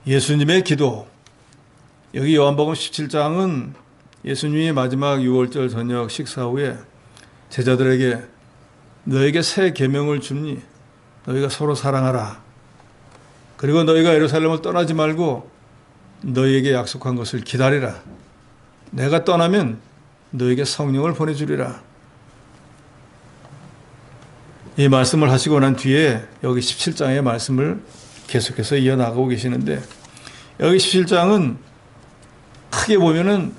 예수님의 기도. 여기 요한복음 17장은 예수님이 마지막 유월절 저녁 식사 후에 제자들에게 너에게 새 계명을 주니 너희가 서로 사랑하라. 그리고 너희가 예루살렘을 떠나지 말고 너희에게 약속한 것을 기다리라. 내가 떠나면 너희에게 성령을 보내주리라. 이 말씀을 하시고 난 뒤에 여기 17장의 말씀을 계속해서 이어나가고 계시는데, 여기 17장은 크게 보면은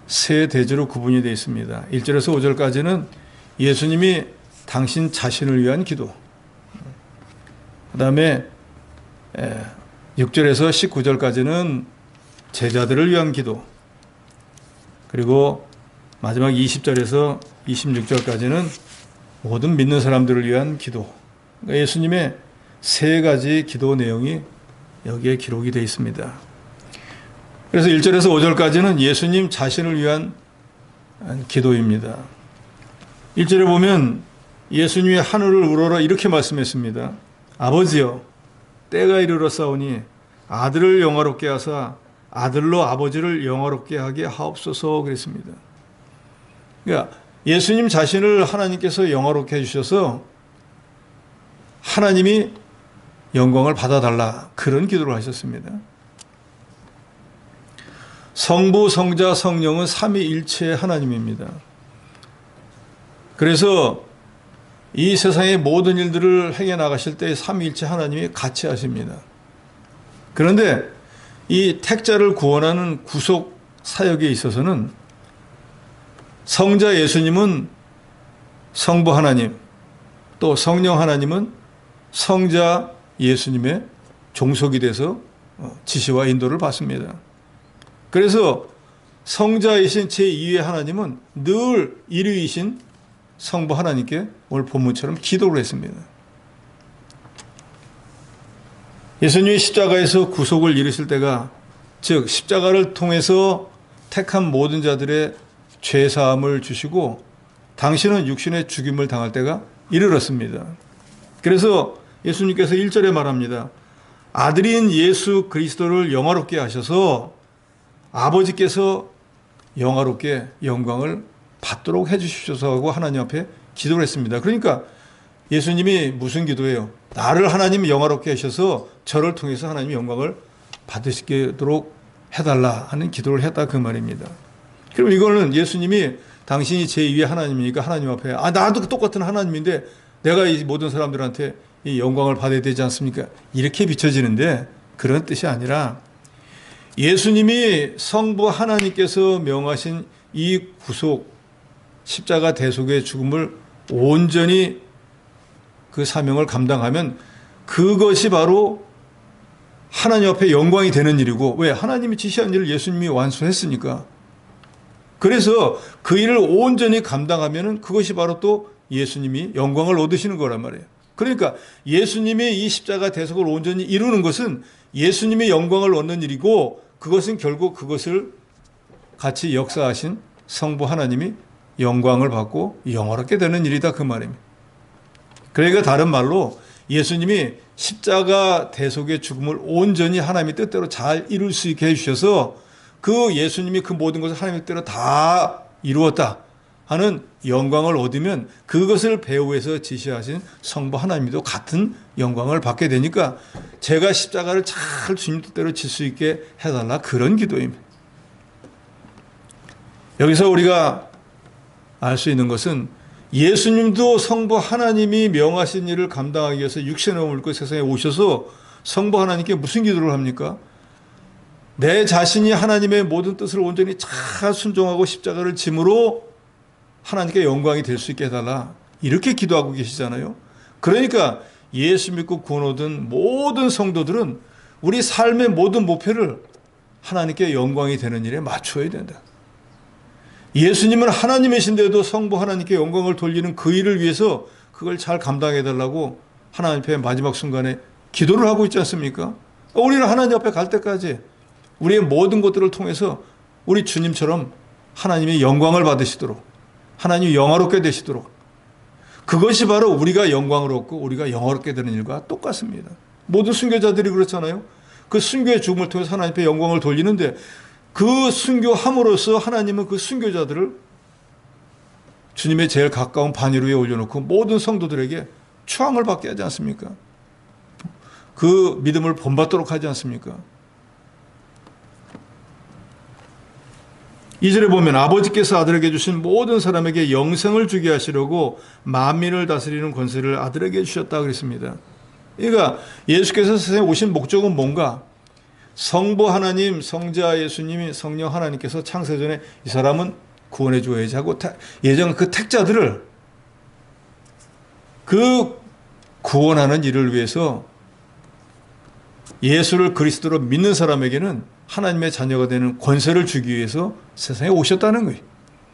세 대주로 구분이 되어 있습니다. 1절에서 5절까지는 예수님이 당신 자신을 위한 기도, 그 다음에 6절에서 19절까지는 제자들을 위한 기도, 그리고 마지막 20절에서 26절까지는 모든 믿는 사람들을 위한 기도. 그러니까 예수님의 세 가지 기도 내용이 여기에 기록이 되어 있습니다. 그래서 1절에서 5절까지는 예수님 자신을 위한 기도입니다. 1절에 보면 예수님이 하늘을 우러러 이렇게 말씀했습니다. 아버지여, 때가 이르렀사오니 아들을 영화롭게 하사 아들로 아버지를 영화롭게 하게 하옵소서 그랬습니다. 그러니까 예수님 자신을 하나님께서 영화롭게 해주셔서 하나님이 영광을 받아달라, 그런 기도를 하셨습니다. 성부, 성자, 성령은 삼위일체의 하나님입니다. 그래서 이 세상의 모든 일들을 행해 나가실 때 삼위일체 하나님이 같이 하십니다. 그런데 이 택자를 구원하는 구속 사역에 있어서는 성자 예수님은 성부 하나님, 또 성령 하나님은 성자 예수님의 종속이 돼서 지시와 인도를 받습니다. 그래서 성자이신 제2의 하나님은 늘 1위이신 성부 하나님께 오늘 본문처럼 기도를 했습니다. 예수님이 십자가에서 구속을 이루실 때가, 즉 십자가를 통해서 택한 모든 자들의 죄사함을 주시고 당신은 육신의 죽임을 당할 때가 이르렀습니다. 그래서 예수님께서 1절에 말합니다. 아들인 예수 그리스도를 영화롭게 하셔서 아버지께서 영화롭게 영광을 받도록 해주십시오 하고 하나님 앞에 기도를 했습니다. 그러니까 예수님이 무슨 기도예요? 나를 하나님 영화롭게 하셔서 저를 통해서 하나님 영광을 받으시도록 해달라 하는 기도를 했다, 그 말입니다. 그럼 이거는 예수님이 당신이 제2의 하나님이니까 하나님 앞에 나도 똑같은 하나님인데 내가 이 모든 사람들한테 이 영광을 받아야 되지 않습니까? 이렇게 비춰지는데 그런 뜻이 아니라 예수님이 성부 하나님께서 명하신 이 구속, 십자가 대속의 죽음을 온전히 그 사명을 감당하면 그것이 바로 하나님 앞에 영광이 되는 일이고, 왜? 하나님이 지시한 일을 예수님이 완수했으니까. 그래서 그 일을 온전히 감당하면 그것이 바로 또 예수님이 영광을 얻으시는 거란 말이에요. 그러니까 예수님이 이 십자가 대속을 온전히 이루는 것은 예수님의 영광을 얻는 일이고, 그것은 결국 그것을 같이 역사하신 성부 하나님이 영광을 받고 영화롭게 되는 일이다, 그 말입니다. 그러니까 다른 말로 예수님이 십자가 대속의 죽음을 온전히 하나님의 뜻대로 잘 이룰 수 있게 해주셔서 그 예수님이 그 모든 것을 하나님의 뜻대로 다 이루었다 하는 영광을 얻으면 그것을 배후에서 지시하신 성부 하나님도 같은 영광을 받게 되니까 제가 십자가를 잘 주님 뜻대로 질 수 있게 해달라, 그런 기도입니다. 여기서 우리가 알 수 있는 것은 예수님도 성부 하나님이 명하신 일을 감당하기 위해서 육신을 물고 세상에 오셔서 성부 하나님께 무슨 기도를 합니까? 내 자신이 하나님의 모든 뜻을 온전히 잘 순종하고 십자가를 짐으로 하나님께 영광이 될 수 있게 해달라, 이렇게 기도하고 계시잖아요. 그러니까 예수 믿고 구원 얻은 모든 성도들은 우리 삶의 모든 목표를 하나님께 영광이 되는 일에 맞춰야 된다. 예수님은 하나님이신데도 성부 하나님께 영광을 돌리는 그 일을 위해서 그걸 잘 감당해달라고 하나님 앞에 마지막 순간에 기도를 하고 있지 않습니까? 우리는 하나님 앞에 갈 때까지 우리의 모든 것들을 통해서 우리 주님처럼 하나님의 영광을 받으시도록, 하나님이 영화롭게 되시도록, 그것이 바로 우리가 영광을 얻고 우리가 영화롭게 되는 일과 똑같습니다. 모든 순교자들이 그렇잖아요. 그 순교의 죽음을 통해서 하나님 앞에 영광을 돌리는데 그 순교함으로써 하나님은 그 순교자들을 주님의 제일 가까운 반열 위에 올려놓고 모든 성도들에게 추앙을 받게 하지 않습니까? 그 믿음을 본받도록 하지 않습니까? 2절에 보면 아버지께서 아들에게 주신 모든 사람에게 영생을 주게 하시려고 만민을 다스리는 권세를 아들에게 주셨다 그랬습니다. 그러니까 예수께서 세상에 오신 목적은 뭔가? 성부 하나님, 성자 예수님이 성령 하나님께서 창세전에 이 사람은 구원해 줘야지 하고 예정 그 택자들을 그 구원하는 일을 위해서 예수를 그리스도로 믿는 사람에게는 하나님의 자녀가 되는 권세를 주기 위해서 세상에 오셨다는 거예요.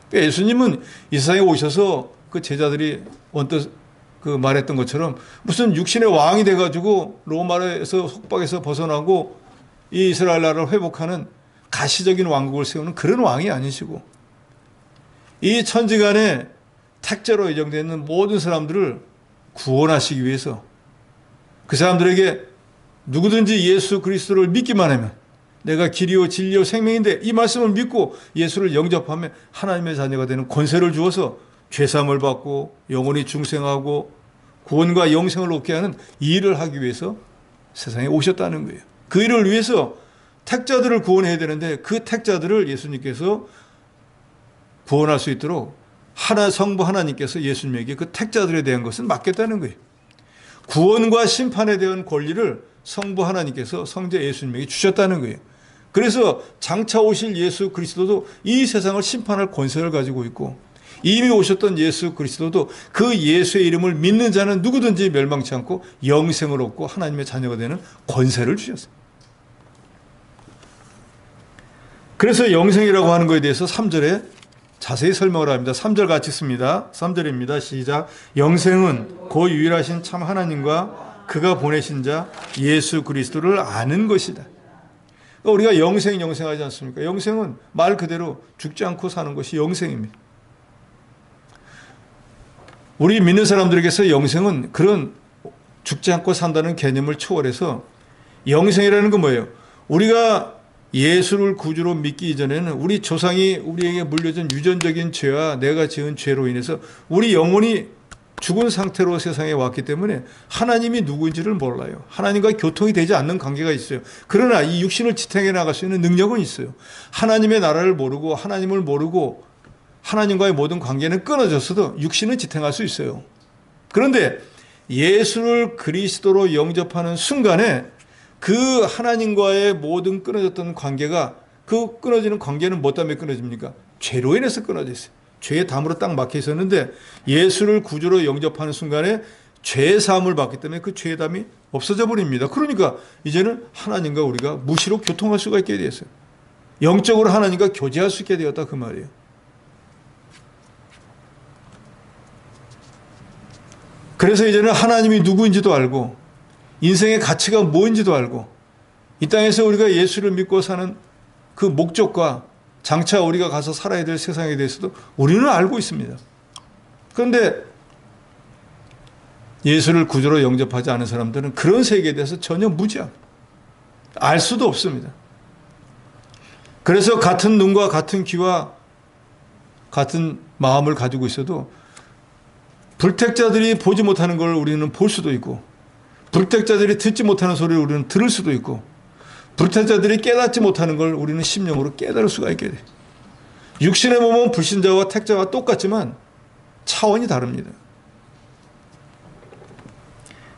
그러니까 예수님은 이 세상에 오셔서 그 제자들이 언뜻 그 말했던 것처럼 무슨 육신의 왕이 돼가지고 로마에서 속박에서 벗어나고 이 이스라엘 나라를 회복하는 가시적인 왕국을 세우는 그런 왕이 아니시고 이 천지간에 택자로 예정되어 있는 모든 사람들을 구원하시기 위해서 그 사람들에게 누구든지 예수 그리스도를 믿기만 하면 내가 길이요 진리요 생명인데 이 말씀을 믿고 예수를 영접하면 하나님의 자녀가 되는 권세를 주어서 죄사함을 받고 영원히 중생하고 구원과 영생을 얻게 하는 이 일을 하기 위해서 세상에 오셨다는 거예요. 그 일을 위해서 택자들을 구원해야 되는데 그 택자들을 예수님께서 구원할 수 있도록 성부 하나님께서 예수님에게 그 택자들에 대한 것은 맡겼다는 거예요. 구원과 심판에 대한 권리를 성부 하나님께서 성자 예수님에게 주셨다는 거예요. 그래서 장차 오실 예수 그리스도도 이 세상을 심판할 권세를 가지고 있고 이미 오셨던 예수 그리스도도 그 예수의 이름을 믿는 자는 누구든지 멸망치 않고 영생을 얻고 하나님의 자녀가 되는 권세를 주셨어요. 그래서 영생이라고 하는 것에 대해서 3절에 자세히 설명을 합니다. 3절 같이 씁니다. 3절입니다. 시작. 영생은 그 유일하신 참 하나님과 그가 보내신 자 예수 그리스도를 아는 것이다. 우리가 영생하지 않습니까? 영생은 말 그대로 죽지 않고 사는 것이 영생입니다. 우리 믿는 사람들에게서 영생은 그런 죽지 않고 산다는 개념을 초월해서 영생이라는 건 뭐예요? 우리가 예수를 구주로 믿기 이전에는 우리 조상이 우리에게 물려준 유전적인 죄와 내가 지은 죄로 인해서 우리 영혼이 죽은 상태로 세상에 왔기 때문에 하나님이 누구인지를 몰라요. 하나님과 교통이 되지 않는 관계가 있어요. 그러나 이 육신을 지탱해 나갈 수 있는 능력은 있어요. 하나님의 나라를 모르고 하나님을 모르고 하나님과의 모든 관계는 끊어졌어도 육신은 지탱할 수 있어요. 그런데 예수를 그리스도로 영접하는 순간에 그 하나님과의 모든 끊어졌던 관계가 그 끊어지는 관계는 뭐 때문에 끊어집니까? 죄로 인해서 끊어져 있어요. 죄의 담으로 딱 막혀 있었는데 예수를 구주로 영접하는 순간에 죄의 사함을 받기 때문에 그 죄의 담이 없어져 버립니다. 그러니까 이제는 하나님과 우리가 무시로 교통할 수가 있게 되었어요. 영적으로 하나님과 교제할 수 있게 되었다 그 말이에요. 그래서 이제는 하나님이 누구인지도 알고 인생의 가치가 뭐인지도 알고 이 땅에서 우리가 예수를 믿고 사는 그 목적과 장차 우리가 가서 살아야 될 세상에 대해서도 우리는 알고 있습니다. 그런데 예수를 구주로 영접하지 않은 사람들은 그런 세계에 대해서 전혀 무지합니다. 알 수도 없습니다. 그래서 같은 눈과 같은 귀와 같은 마음을 가지고 있어도 불택자들이 보지 못하는 걸 우리는 볼 수도 있고 불택자들이 듣지 못하는 소리를 우리는 들을 수도 있고 불택자들이 깨닫지 못하는 걸 우리는 심령으로 깨달을 수가 있게 돼. 육신의 몸은 불신자와 택자와 똑같지만 차원이 다릅니다.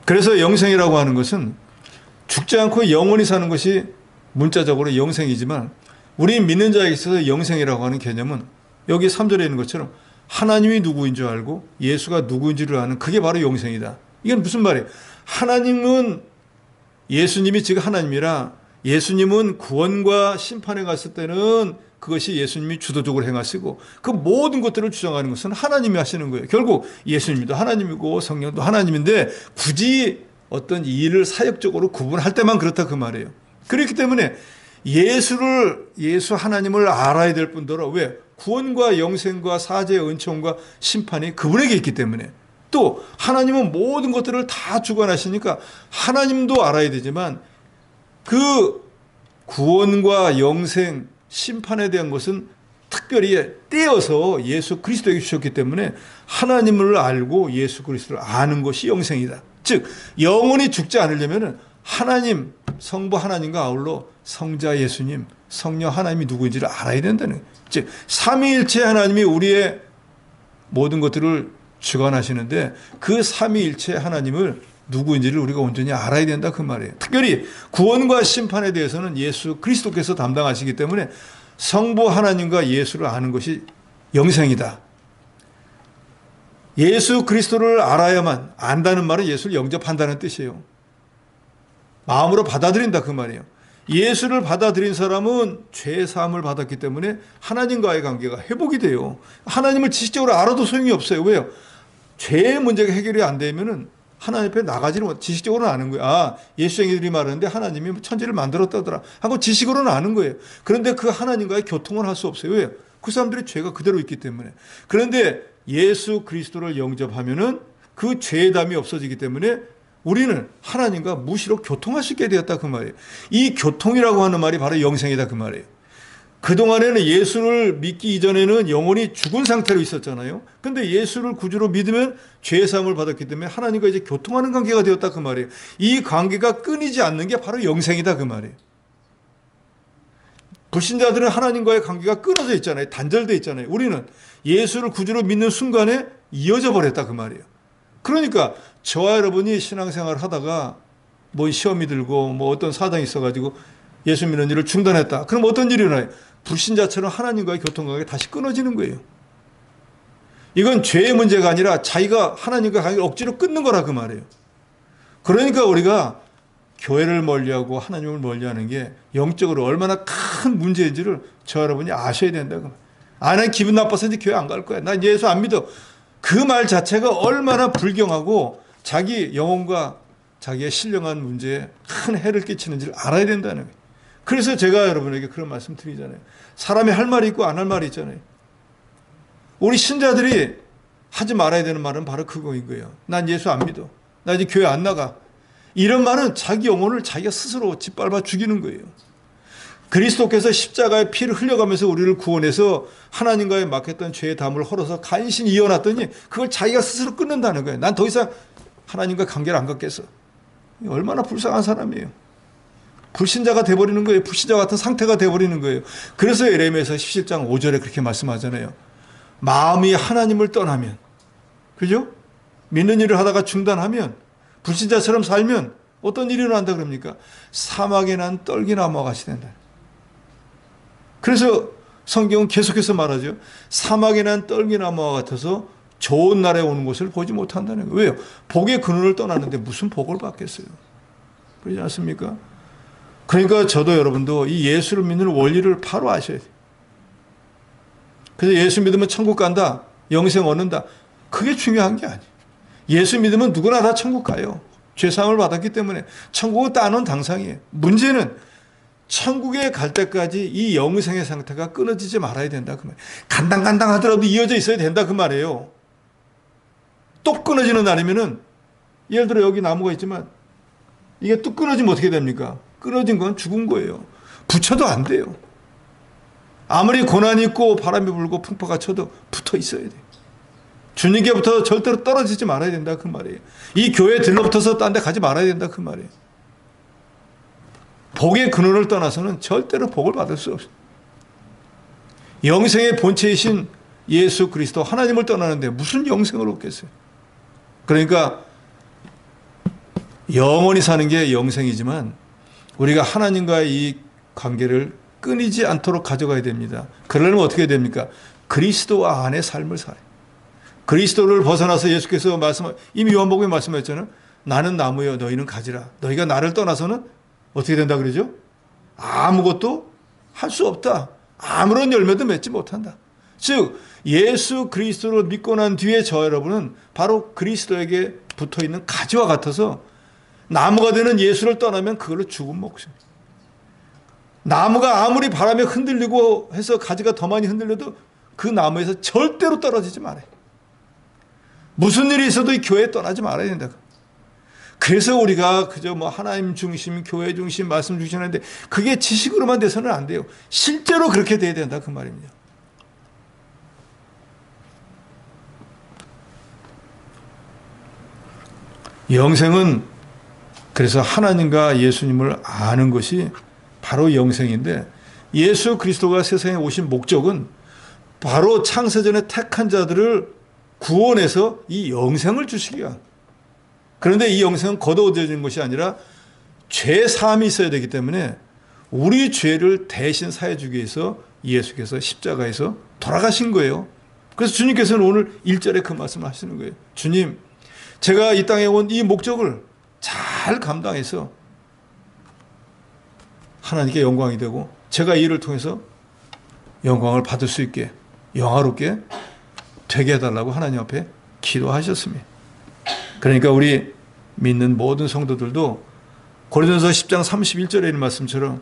그래서 영생이라고 하는 것은 죽지 않고 영원히 사는 것이 문자적으로 영생이지만 우리 믿는 자에게 있어서 영생이라고 하는 개념은 여기 3절에 있는 것처럼 하나님이 누구인 줄 알고 예수가 누구인지를 아는 그게 바로 영생이다. 이건 무슨 말이에요? 하나님은 예수님이 지금 하나님이라 예수님은 구원과 심판에 갔을 때는 그것이 예수님이 주도적으로 행하시고 그 모든 것들을 주장하는 것은 하나님이 하시는 거예요. 결국 예수님도 하나님이고 성령도 하나님인데 굳이 어떤 일을 사역적으로 구분할 때만 그렇다 그 말이에요. 그렇기 때문에 예수 하나님을 알아야 될 뿐더러 왜? 구원과 영생과 사죄의 은총과 심판이 그분에게 있기 때문에 또 하나님은 모든 것들을 다 주관하시니까 하나님도 알아야 되지만 그 구원과 영생, 심판에 대한 것은 특별히 떼어서 예수 그리스도에게 주셨기 때문에 하나님을 알고 예수 그리스도를 아는 것이 영생이다. 즉 영원히 죽지 않으려면 하나님, 성부 하나님과 아울러 성자 예수님, 성령 하나님이 누구인지를 알아야 된다는 거예요. 즉 삼위일체 하나님이 우리의 모든 것들을 주관하시는데 그 삼위일체 하나님을 누구인지를 우리가 온전히 알아야 된다 그 말이에요. 특별히 구원과 심판에 대해서는 예수 그리스도께서 담당하시기 때문에 성부 하나님과 예수를 아는 것이 영생이다. 예수 그리스도를 알아야만, 안다는 말은 예수를 영접한다는 뜻이에요. 마음으로 받아들인다 그 말이에요. 예수를 받아들인 사람은 죄사함을 받았기 때문에 하나님과의 관계가 회복이 돼요. 하나님을 지식적으로 알아도 소용이 없어요. 왜요? 죄의 문제가 해결이 안 되면은 하나님 앞에 나가지를 못, 지식적으로는 아는 거예요. 아, 예수쟁이들이 말하는데 하나님이 천지를 만들었다더라 하고 지식으로는 아는 거예요. 그런데 그 하나님과의 교통을 할 수 없어요. 왜요? 그 사람들이 죄가 그대로 있기 때문에. 그런데 예수 그리스도를 영접하면은 그 죄의 담이 없어지기 때문에 우리는 하나님과 무시로 교통할 수 있게 되었다 그 말이에요. 이 교통이라고 하는 말이 바로 영생이다 그 말이에요. 그동안에는 예수를 믿기 이전에는 영혼이 죽은 상태로 있었잖아요. 근데 예수를 구주로 믿으면 죄사함을 받았기 때문에 하나님과 이제 교통하는 관계가 되었다 그 말이에요. 이 관계가 끊이지 않는 게 바로 영생이다 그 말이에요. 불신자들은 하나님과의 관계가 끊어져 있잖아요. 단절되어 있잖아요. 우리는 예수를 구주로 믿는 순간에 이어져 버렸다 그 말이에요. 그러니까 저와 여러분이 신앙생활을 하다가 뭐 시험이 들고 뭐 어떤 사정이 있어가지고 예수 믿는 일을 중단했다. 그럼 어떤 일이 일어나요? 불신자처럼 하나님과의 교통관계가 다시 끊어지는 거예요. 이건 죄의 문제가 아니라 자기가 하나님과 관계를 억지로 끊는 거라 그 말이에요. 그러니까 우리가 교회를 멀리하고 하나님을 멀리하는 게 영적으로 얼마나 큰 문제인지를 저 여러분이 아셔야 된다. 아, 난 기분 나빠서 이제 교회 안 갈 거야. 난 예수 안 믿어. 그 말 자체가 얼마나 불경하고 자기 영혼과 자기의 신령한 문제에 큰 해를 끼치는지를 알아야 된다는 거예요. 그래서 제가 여러분에게 그런 말씀 드리잖아요. 사람이 할 말이 있고 안 할 말이 있잖아요. 우리 신자들이 하지 말아야 되는 말은 바로 그거인 거예요. 난 예수 안 믿어. 나 이제 교회 안 나가. 이런 말은 자기 영혼을 자기가 스스로 짓밟아 죽이는 거예요. 그리스도께서 십자가의 피를 흘려가면서 우리를 구원해서 하나님과의 막혔던 죄의 담을 헐어서 간신히 이어놨더니 그걸 자기가 스스로 끊는다는 거예요. 난 더 이상 하나님과 관계를 안 갖겠어. 얼마나 불쌍한 사람이에요. 불신자가 돼버리는 거예요. 불신자 같은 상태가 돼버리는 거예요. 그래서 예레미야서 17장 5절에 그렇게 말씀하잖아요. 마음이 하나님을 떠나면, 그죠? 믿는 일을 하다가 중단하면, 불신자처럼 살면 어떤 일이 일어난다 그럽니까? 사막에 난 떨기나무와 같이 된다. 그래서 성경은 계속해서 말하죠. 사막에 난 떨기나무와 같아서 좋은 날에 오는 것을 보지 못한다는 거예요. 왜요? 복의 근원을 떠났는데 무슨 복을 받겠어요? 그러지 않습니까? 그러니까 저도 여러분도 이 예수를 믿는 원리를 바로 아셔야 돼요. 그래서 예수 믿으면 천국 간다, 영생 얻는다. 그게 중요한 게 아니에요. 예수 믿으면 누구나 다 천국 가요. 죄사함을 받았기 때문에 천국은 따놓은 당상이에요. 문제는 천국에 갈 때까지 이 영생의 상태가 끊어지지 말아야 된다 그 말이에요. 간당간당 하더라도 이어져 있어야 된다 그 말이에요. 또 끊어지는 날이면은 예를 들어 여기 나무가 있지만 이게 뚝 끊어지면 어떻게 됩니까? 끊어진 건 죽은 거예요. 붙여도 안 돼요. 아무리 고난이 있고 바람이 불고 풍파가 쳐도 붙어 있어야 돼요. 주님께부터 절대로 떨어지지 말아야 된다 그 말이에요. 이 교회 들러붙어서 딴 데 가지 말아야 된다 그 말이에요. 복의 근원을 떠나서는 절대로 복을 받을 수 없어요. 영생의 본체이신 예수 그리스도 하나님을 떠나는데 무슨 영생을 얻겠어요? 그러니까 영원히 사는 게 영생이지만 우리가 하나님과의 이 관계를 끊이지 않도록 가져가야 됩니다. 그러려면 어떻게 해야 됩니까? 그리스도와 안의 삶을 살아요. 그리스도를 벗어나서 예수께서 이미 요한복음에 말씀하셨잖아요. 나는 나무여 너희는 가지라. 너희가 나를 떠나서는 어떻게 된다 그러죠? 아무것도 할 수 없다. 아무런 열매도 맺지 못한다. 즉 예수 그리스도를 믿고 난 뒤에 저 여러분은 바로 그리스도에게 붙어있는 가지와 같아서 나무가 되는 예수를 떠나면 그걸로 죽은 목숨. 나무가 아무리 바람에 흔들리고 해서 가지가 더 많이 흔들려도 그 나무에서 절대로 떨어지지 말아요. 무슨 일이 있어도 이 교회에 떠나지 말아야 된다. 그래서 우리가 그저 뭐 하나님 중심, 교회 중심, 말씀 중심 하는데 그게 지식으로만 돼서는 안 돼요. 실제로 그렇게 돼야 된다 그 말입니다. 영생은 그래서 하나님과 예수님을 아는 것이 바로 영생인데, 예수 그리스도가 세상에 오신 목적은 바로 창세전에 택한 자들을 구원해서 이 영생을 주시기 위한. 그런데 이 영생은 걷어들여지는 것이 아니라 죄 사함이 있어야 되기 때문에 우리 죄를 대신 사해 주기 위해서 예수께서 십자가에서 돌아가신 거예요. 그래서 주님께서는 오늘 1절에 그 말씀을 하시는 거예요. 주님, 제가 이 땅에 온 이 목적을 잘 감당해서 하나님께 영광이 되고 제가 이 일을 통해서 영광을 받을 수 있게 영화롭게 되게 해달라고 하나님 앞에 기도하셨습니다. 그러니까 우리 믿는 모든 성도들도 고린도서 10장 31절에 있는 말씀처럼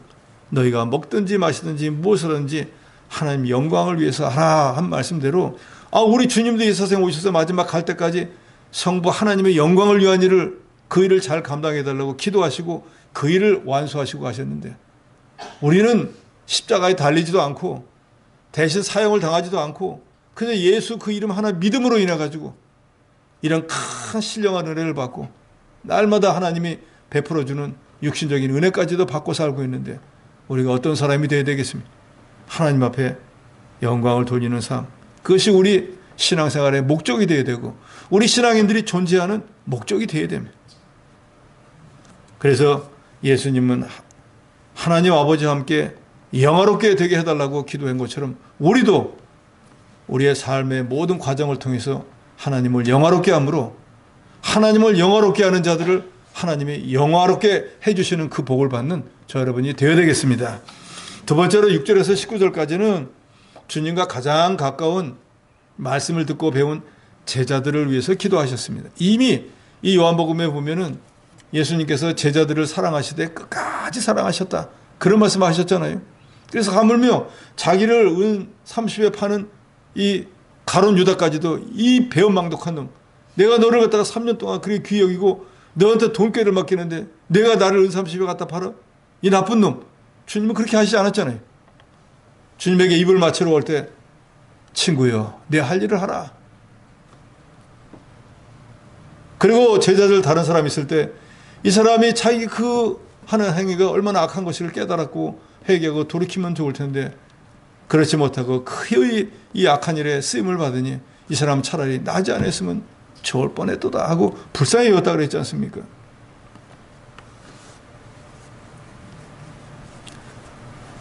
너희가 먹든지 마시든지 무엇을 하든지 하나님 영광을 위해서 하라 한 말씀대로, 우리 주님도 이 세상에 오셔서 마지막 갈 때까지 성부 하나님의 영광을 위한 일을, 그 일을 잘 감당해달라고 기도하시고 그 일을 완수하시고 하셨는데, 우리는 십자가에 달리지도 않고 대신 사형을 당하지도 않고 그냥 예수 그 이름 하나 믿음으로 인해 가지고 이런 큰 신령한 은혜를 받고 날마다 하나님이 베풀어주는 육신적인 은혜까지도 받고 살고 있는데, 우리가 어떤 사람이 되어야 되겠습니까? 하나님 앞에 영광을 돌리는 삶, 그것이 우리 신앙생활의 목적이 되어야 되고 우리 신앙인들이 존재하는 목적이 되어야 됩니다. 그래서 예수님은 하나님 아버지와 함께 영화롭게 되게 해달라고 기도한 것처럼 우리도 우리의 삶의 모든 과정을 통해서 하나님을 영화롭게 함으로 하나님을 영화롭게 하는 자들을 하나님이 영화롭게 해주시는 그 복을 받는 저 여러분이 되어야 되겠습니다. 두 번째로 6절에서 19절까지는 주님과 가장 가까운 말씀을 듣고 배운 제자들을 위해서 기도하셨습니다. 이미 이 요한복음에 보면은 예수님께서 제자들을 사랑하시되 끝까지 사랑하셨다, 그런 말씀을 하셨잖아요. 그래서 하물며 자기를 은 30에 파는 이 가룟 유다까지도, 이 배은망덕한 놈, 내가 너를 갖다가 3년 동안 그렇게 귀히 여기고 너한테 돈꾀를 맡기는데 내가 나를 은 30에 갖다 팔아? 이 나쁜 놈. 주님은 그렇게 하시지 않았잖아요. 주님에게 입을 맞추러 올 때 친구여, 내 할 일을 하라. 그리고 제자들 다른 사람이 있을 때 이 사람이 자기 그 하는 행위가 얼마나 악한 것을 깨달았고 회개하고 돌이키면 좋을 텐데 그렇지 못하고 그의 이 악한 일에 쓰임을 받으니 이 사람 차라리 나지 않았으면 좋을 뻔했도다 하고 불쌍히 여겼다 그랬지 않습니까?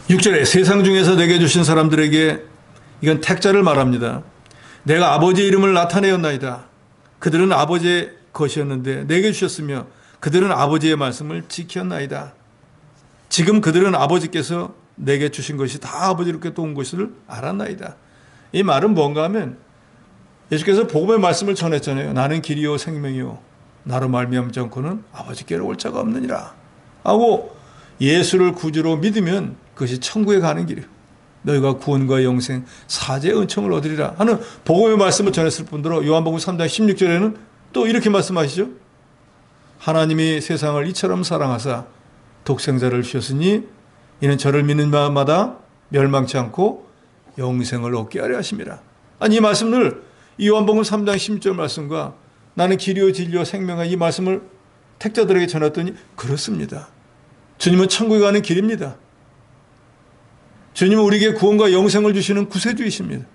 (6절에) 세상 중에서 내게 주신 사람들에게, 이건 택자를 말합니다. 내가 아버지의 이름을 나타내었나이다. 그들은 아버지의 것이었는데 내게 주셨으며 그들은 아버지의 말씀을 지켰나이다. 지금 그들은 아버지께서 내게 주신 것이 다 아버지로부터 온 것을 알았나이다. 이 말은 뭔가 하면 예수께서 복음의 말씀을 전했잖아요. 나는 길이요 생명이요 나로 말미암지 않고는 아버지께로 올 자가 없느니라 하고, 예수를 구주로 믿으면 그것이 천국에 가는 길이에요. 너희가 구원과 영생 사제의 은총을 얻으리라 하는 복음의 말씀을 전했을 뿐더러 요한복음 3장 16절에는 또 이렇게 말씀하시죠. 하나님이 세상을 이처럼 사랑하사 독생자를 주셨으니 이는 저를 믿는 자마다 멸망치 않고 영생을 얻게 하려 하심이라. 아니, 이 말씀을 이 요한복음 3장 16절 말씀과 나는 길이요 진리요 생명의 이 말씀을 택자들에게 전했더니 그렇습니다. 주님은 천국에 가는 길입니다. 주님은 우리에게 구원과 영생을 주시는 구세주이십니다.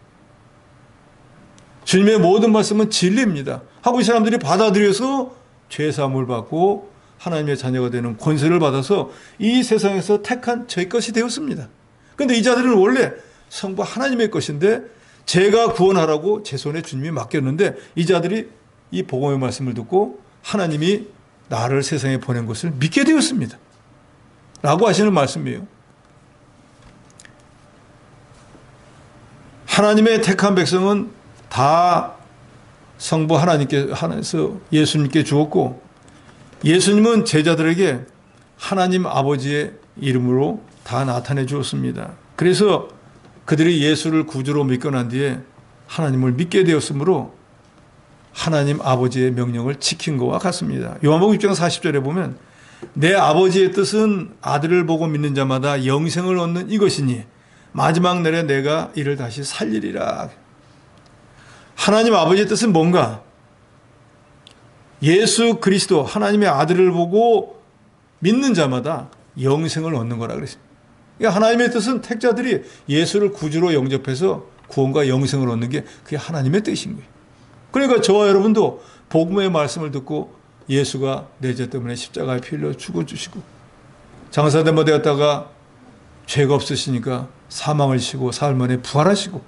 주님의 모든 말씀은 진리입니다 하고 이 사람들이 받아들여서 죄사함을 받고 하나님의 자녀가 되는 권세를 받아서 이 세상에서 택한 제 것이 되었습니다. 그런데 이 자들은 원래 성부 하나님의 것인데 제가 구원하라고 제 손에 주님이 맡겼는데 이 자들이 이 복음의 말씀을 듣고 하나님이 나를 세상에 보낸 것을 믿게 되었습니다 라고 하시는 말씀이에요. 하나님의 택한 백성은 다 성부 하나님께 하나님께서 예수님께 주었고, 예수님은 제자들에게 하나님 아버지의 이름으로 다 나타내 주었습니다. 그래서 그들이 예수를 구주로 믿고 난 뒤에 하나님을 믿게 되었으므로 하나님 아버지의 명령을 지킨 것과 같습니다. 요한복음 6장 40절에 보면 내 아버지의 뜻은 아들을 보고 믿는 자마다 영생을 얻는 이것이니 마지막 날에 내가 이를 다시 살리리라. 하나님 아버지의 뜻은 뭔가? 예수 그리스도 하나님의 아들을 보고 믿는 자마다 영생을 얻는 거라 그랬습니다. 그러니까 하나님의 뜻은 택자들이 예수를 구주로 영접해서 구원과 영생을 얻는 게 그게 하나님의 뜻인 거예요. 그러니까 저와 여러분도 복음의 말씀을 듣고 예수가 내 죄 때문에 십자가에 피 흘려 죽어주시고 장사대모 되었다가 죄가 없으시니까 사망을 지고 사흘 만에 부활하시고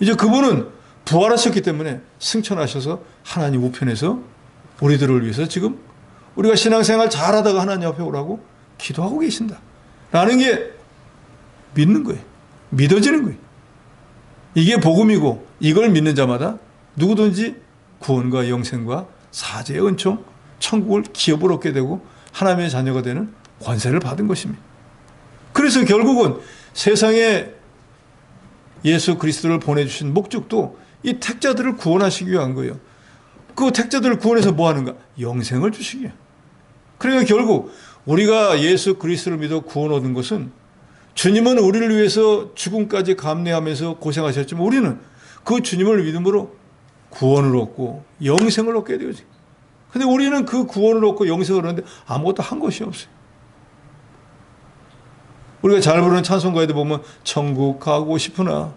이제 그분은 부활하셨기 때문에 승천하셔서 하나님 우편에서 우리들을 위해서 지금 우리가 신앙생활 잘하다가 하나님 앞에 오라고 기도하고 계신다 라는 게 믿는 거예요. 믿어지는 거예요. 이게 복음이고 이걸 믿는 자마다 누구든지 구원과 영생과 사죄의 은총, 천국을 기업을 얻게 되고 하나님의 자녀가 되는 권세를 받은 것입니다. 그래서 결국은 세상에 예수 그리스도를 보내주신 목적도 이 택자들을 구원하시기 위한 거예요. 그 택자들을 구원해서 뭐 하는가? 영생을 주시기 위해. 그러니까 결국 우리가 예수 그리스도를 믿어 구원 얻은 것은 주님은 우리를 위해서 죽음까지 감내하면서 고생하셨지만 우리는 그 주님을 믿음으로 구원을 얻고 영생을 얻게 되어지. 근데 우리는 그 구원을 얻고 영생을 얻는데 아무것도 한 것이 없어요. 우리가 잘 부르는 찬송가에도 보면 천국 가고 싶으나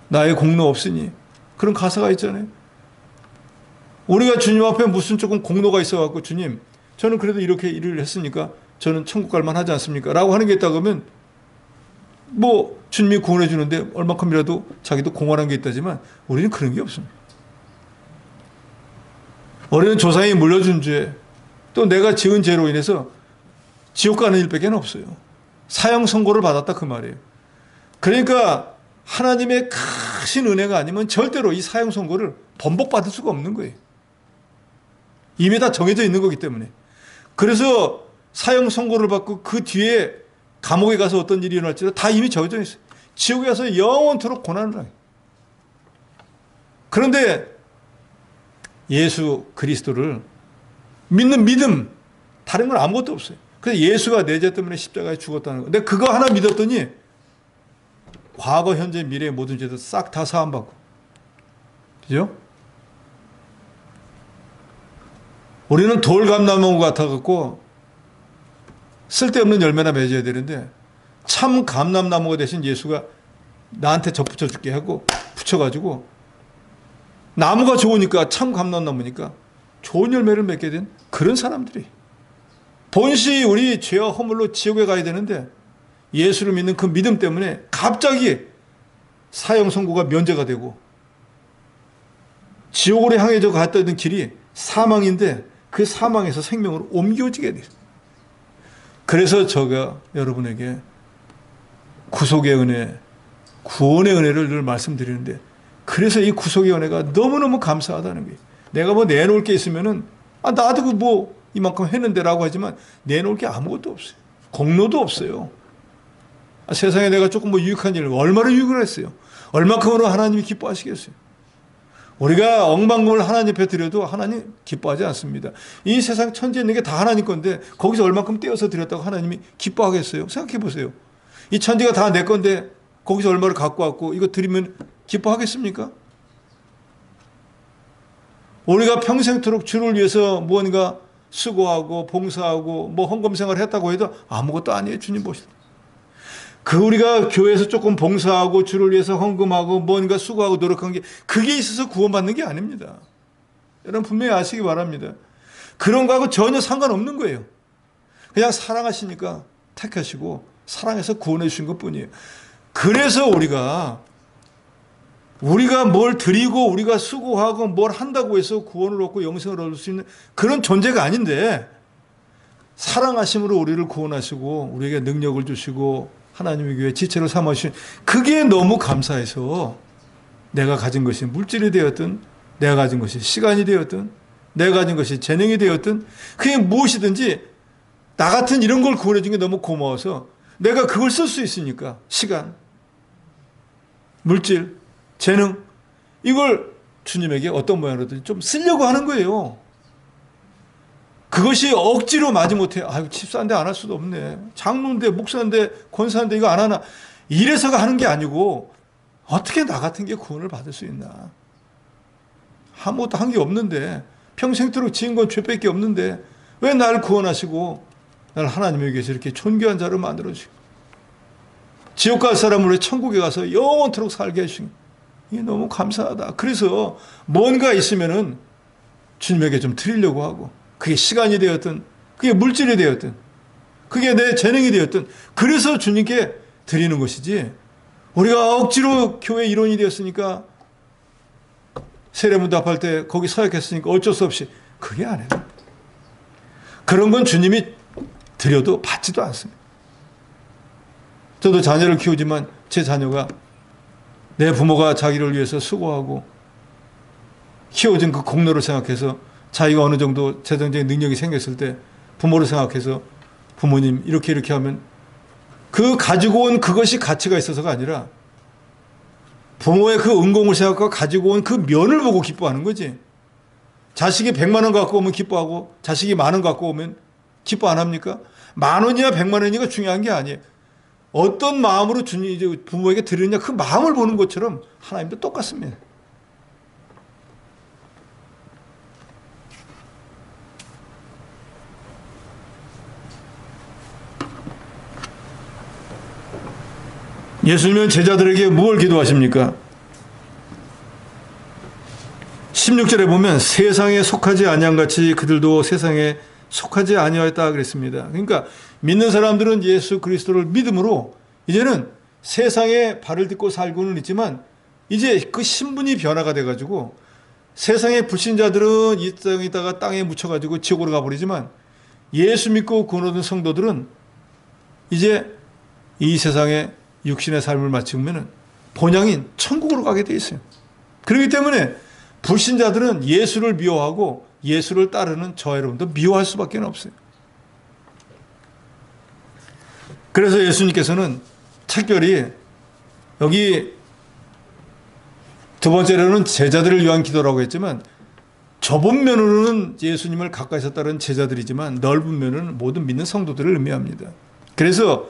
나의 공로 없으니 그런 가사가 있잖아요. 우리가 주님 앞에 무슨 조금 공로가 있어갖고 주님 저는 그래도 이렇게 일을 했으니까 저는 천국 갈 만하지 않습니까? 라고 하는 게 있다고 하면 뭐 주님이 구원해 주는데 얼마큼이라도 자기도 공헌한 게 있다지만 우리는 그런 게 없습니다. 우리는 조상이 물려준 죄 또 내가 지은 죄로 인해서 지옥 가는 일밖에 없어요. 사형 선고를 받았다 그 말이에요. 그러니까 하나님의 크신 은혜가 아니면 절대로 이 사형 선고를 번복받을 수가 없는 거예요. 이미 다 정해져 있는 거기 때문에. 그래서 사형 선고를 받고 그 뒤에 감옥에 가서 어떤 일이 일어날지도 다 이미 정해져 있어요. 지옥에 가서 영원토록 고난을 해요. 그런데 예수 그리스도를 믿는 믿음 다른 건 아무것도 없어요. 그래서 예수가 내 죄 때문에 십자가에 죽었다는 거. 근데 그거 하나 믿었더니 과거, 현재, 미래의 모든 죄도 싹 다 사함받고. 그죠? 우리는 돌감나무 같아갖고 쓸데없는 열매나 맺어야 되는데 참 감람나무가 대신 예수가 나한테 접붙여 줄게 하고 붙여가지고 나무가 좋으니까 참 감람나무니까 좋은 열매를 맺게 된 그런 사람들이 본시 우리 죄와 허물로 지옥에 가야 되는데 예수를 믿는 그 믿음 때문에 갑자기 사형 선고가 면제가 되고 지옥으로 향해져 갔던 길이 사망인데 그 사망에서 생명으로 옮겨지게 돼요. 그래서 제가 여러분에게 구속의 은혜, 구원의 은혜를 늘 말씀드리는데 그래서 이 구속의 은혜가 너무너무 감사하다는 거예요. 내가 뭐 내놓을 게 있으면은 나도 그 뭐 이만큼 했는데라고 하지만 내놓을 게 아무것도 없어요. 공로도 없어요. 세상에 내가 조금 뭐 유익한 일을 얼마나 유익을 했어요. 얼마큼으로 하나님이 기뻐하시겠어요. 우리가 억만금을 하나님 앞에 드려도 하나님 기뻐하지 않습니다. 이 세상 천지에 있는 게 다 하나님 건데 거기서 얼마큼 떼어서 드렸다고 하나님이 기뻐하겠어요? 생각해 보세요. 이 천지가 다 내 건데 거기서 얼마를 갖고 왔고 이거 드리면 기뻐하겠습니까? 우리가 평생토록 주를 위해서 무언가 수고하고 봉사하고 뭐 헌금생활을 했다고 해도 아무것도 아니에요. 주님 보실 때. 그 우리가 교회에서 조금 봉사하고 주를 위해서 헌금하고 뭔가 수고하고 노력한 게 그게 있어서 구원받는 게 아닙니다. 여러분 분명히 아시기 바랍니다. 그런 거하고 전혀 상관없는 거예요. 그냥 사랑하시니까 택하시고 사랑해서 구원해 주신 것뿐이에요. 그래서 우리가 뭘 드리고 우리가 수고하고 뭘 한다고 해서 구원을 얻고 영생을 얻을 수 있는 그런 존재가 아닌데 사랑하심으로 우리를 구원하시고 우리에게 능력을 주시고 하나님의 교회 지체로 삼아주신 그게 너무 감사해서 내가 가진 것이 물질이 되었든 내가 가진 것이 시간이 되었든 내가 가진 것이 재능이 되었든 그게 무엇이든지 나 같은 이런 걸 구원해 준 게 너무 고마워서 내가 그걸 쓸 수 있으니까 시간, 물질, 재능 이걸 주님에게 어떤 모양으로든 좀 쓰려고 하는 거예요. 그것이 억지로 마지못해 아유 집사인데 안 할 수도 없네. 장로인데 목사인데 권사인데 이거 안 하나. 이래서가 하는 게 아니고 어떻게 나 같은 게 구원을 받을 수 있나. 아무것도 한 게 없는데 평생토록 지은 건 죄밖에 없는데 왜 날 구원하시고 날 하나님에게서 이렇게 존귀한 자로 만들어주시고 지옥 갈 사람을 왜 천국에 가서 영원토록 살게 해주시고 이게 너무 감사하다. 그래서 뭔가 있으면은 주님에게 좀 드리려고 하고 그게 시간이 되었든 그게 물질이 되었든 그게 내 재능이 되었든 그래서 주님께 드리는 것이지 우리가 억지로 교회 일원이 되었으니까 세례문답할 때 거기 서약했으니까 어쩔 수 없이 그게 아니에요. 그런 건 주님이 드려도 받지도 않습니다. 저도 자녀를 키우지만 제 자녀가 내 부모가 자기를 위해서 수고하고 키워준 그 공로를 생각해서 자기가 어느 정도 재정적인 능력이 생겼을 때 부모를 생각해서 부모님 이렇게 하면 그 가지고 온 그것이 가치가 있어서가 아니라 부모의 그 은공을 생각하고 가지고 온 그 면을 보고 기뻐하는 거지. 자식이 100만 원 갖고 오면 기뻐하고 자식이 10,000원 갖고 오면 기뻐 안 합니까? 10,000원이야 100만 원이가 중요한 게 아니에요. 어떤 마음으로 주님 부모에게 드리느냐 그 마음을 보는 것처럼 하나님도 똑같습니다. 예수님은 제자들에게 무엇을 기도하십니까? 16절에 보면 세상에 속하지 아니한같이 그들도 세상에 속하지 아니하였다 그랬습니다. 그러니까 믿는 사람들은 예수 그리스도를 믿음으로 이제는 세상에 발을 딛고 살고는 있지만 이제 그 신분이 변화가 돼가지고 세상의 불신자들은 이 땅에 있다가 땅에 묻혀가지고 지옥으로 가버리지만 예수 믿고 구원 얻은 성도들은 이제 이 세상에 육신의 삶을 마치면 본향인 천국으로 가게 돼 있어요. 그렇기 때문에 불신자들은 예수를 미워하고 예수를 따르는 저 여러분도 미워할 수밖에 없어요. 그래서 예수님께서는 특별히 여기 두 번째로는 제자들을 위한 기도라고 했지만 좁은 면으로는 예수님을 가까이서 따르는 제자들이지만 넓은 면은 모든 믿는 성도들을 의미합니다. 그래서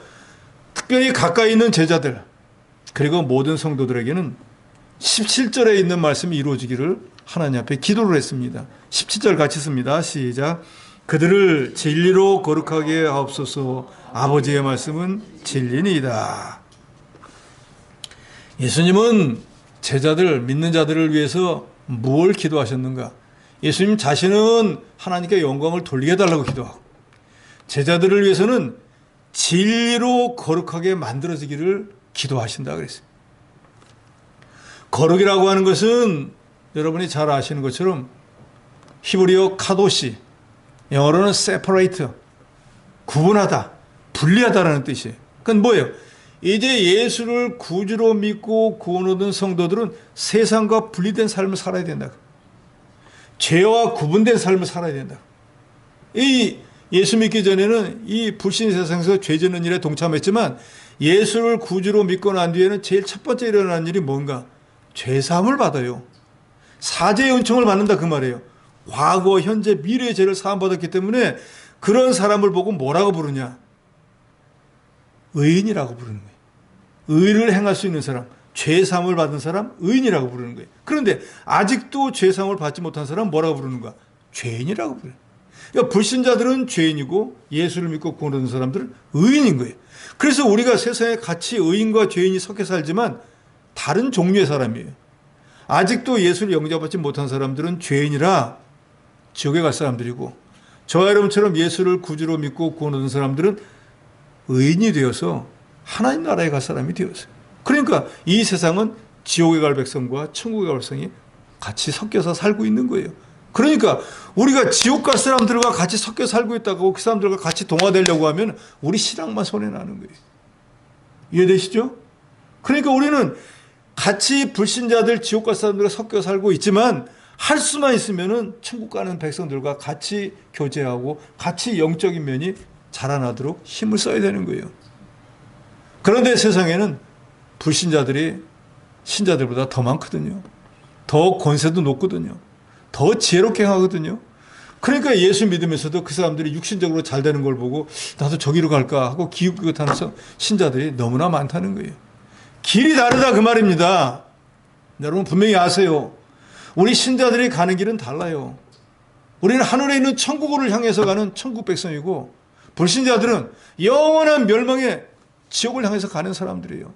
특별히 가까이 있는 제자들 그리고 모든 성도들에게는 17절에 있는 말씀이 이루어지기를 하나님 앞에 기도를 했습니다. 17절 같이 씁니다. 시작. 그들을 진리로 거룩하게 하옵소서. 아버지의 말씀은 진리니이다. 예수님은 제자들, 믿는 자들을 위해서 무엇을 기도하셨는가? 예수님 자신은 하나님께 영광을 돌리게 해달라고 기도하고 제자들을 위해서는 진리로 거룩하게 만들어지기를 기도하신다 그랬어요. 거룩이라고 하는 것은 여러분이 잘 아시는 것처럼 히브리어 카도시, 영어로는 separate, 구분하다, 분리하다라는 뜻이에요. 그건 뭐예요? 이제 예수를 구주로 믿고 구원 얻은 성도들은 세상과 분리된 삶을 살아야 된다. 죄와 구분된 삶을 살아야 된다. 이 예수 믿기 전에는 이 불신 세상에서 죄 짓는 일에 동참했지만 예수를 구주로 믿고 난 뒤에는 제일 첫 번째 일어나는 일이 뭔가? 죄사함을 받아요. 사죄의 은총을 받는다 그 말이에요. 과거, 현재, 미래의 죄를 사함받았기 때문에 그런 사람을 보고 뭐라고 부르냐? 의인이라고 부르는 거예요. 의를 행할 수 있는 사람, 죄사함을 받은 사람, 의인이라고 부르는 거예요. 그런데 아직도 죄사함을 받지 못한 사람 뭐라고 부르는 거야? 죄인이라고 부르는 거예요. 그러니까 불신자들은 죄인이고 예수를 믿고 구원 얻은 사람들은 의인인 거예요. 그래서 우리가 세상에 같이 의인과 죄인이 섞여 살지만 다른 종류의 사람이에요. 아직도 예수를 영접받지 못한 사람들은 죄인이라 지옥에 갈 사람들이고 저와 여러분처럼 예수를 구주로 믿고 구원 얻은 사람들은 의인이 되어서 하나님 나라에 갈 사람이 되었어요. 그러니까 이 세상은 지옥에 갈 백성과 천국에 갈 백성이 같이 섞여서 살고 있는 거예요. 그러니까 우리가 지옥 갈 사람들과 같이 섞여 살고 있다고 그 사람들과 같이 동화되려고 하면 우리 신앙만 손해나는 거예요. 이해되시죠? 그러니까 우리는 같이 불신자들 지옥 갈 사람들과 섞여 살고 있지만 할 수만 있으면은 천국 가는 백성들과 같이 교제하고 같이 영적인 면이 자라나도록 힘을 써야 되는 거예요. 그런데 세상에는 불신자들이 신자들보다 더 많거든요. 더 권세도 높거든요. 더 지혜롭게 행하거든요. 그러니까 예수 믿으면서도 그 사람들이 육신적으로 잘 되는 걸 보고 나도 저기로 갈까 하고 기웃기웃하는 신자들이 너무나 많다는 거예요. 길이 다르다 그 말입니다. 여러분 분명히 아세요. 우리 신자들이 가는 길은 달라요. 우리는 하늘에 있는 천국을 향해서 가는 천국 백성이고 불신자들은 영원한 멸망의 지옥을 향해서 가는 사람들이에요.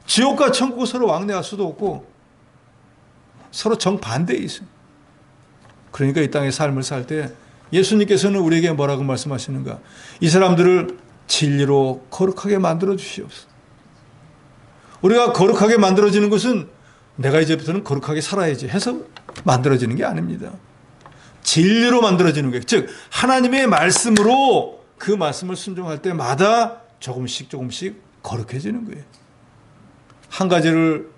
지옥과 천국은 서로 왕래할 수도 없고 서로 정반대에 있어요. 그러니까 이 땅의 삶을 살 때 예수님께서는 우리에게 뭐라고 말씀하시는가? 이 사람들을 진리로 거룩하게 만들어 주시옵소서. 우리가 거룩하게 만들어지는 것은 내가 이제부터는 거룩하게 살아야지 해서 만들어지는 게 아닙니다. 진리로 만들어지는 거예요. 즉 하나님의 말씀으로 그 말씀을 순종할 때마다 조금씩 거룩해지는 거예요. 한 가지를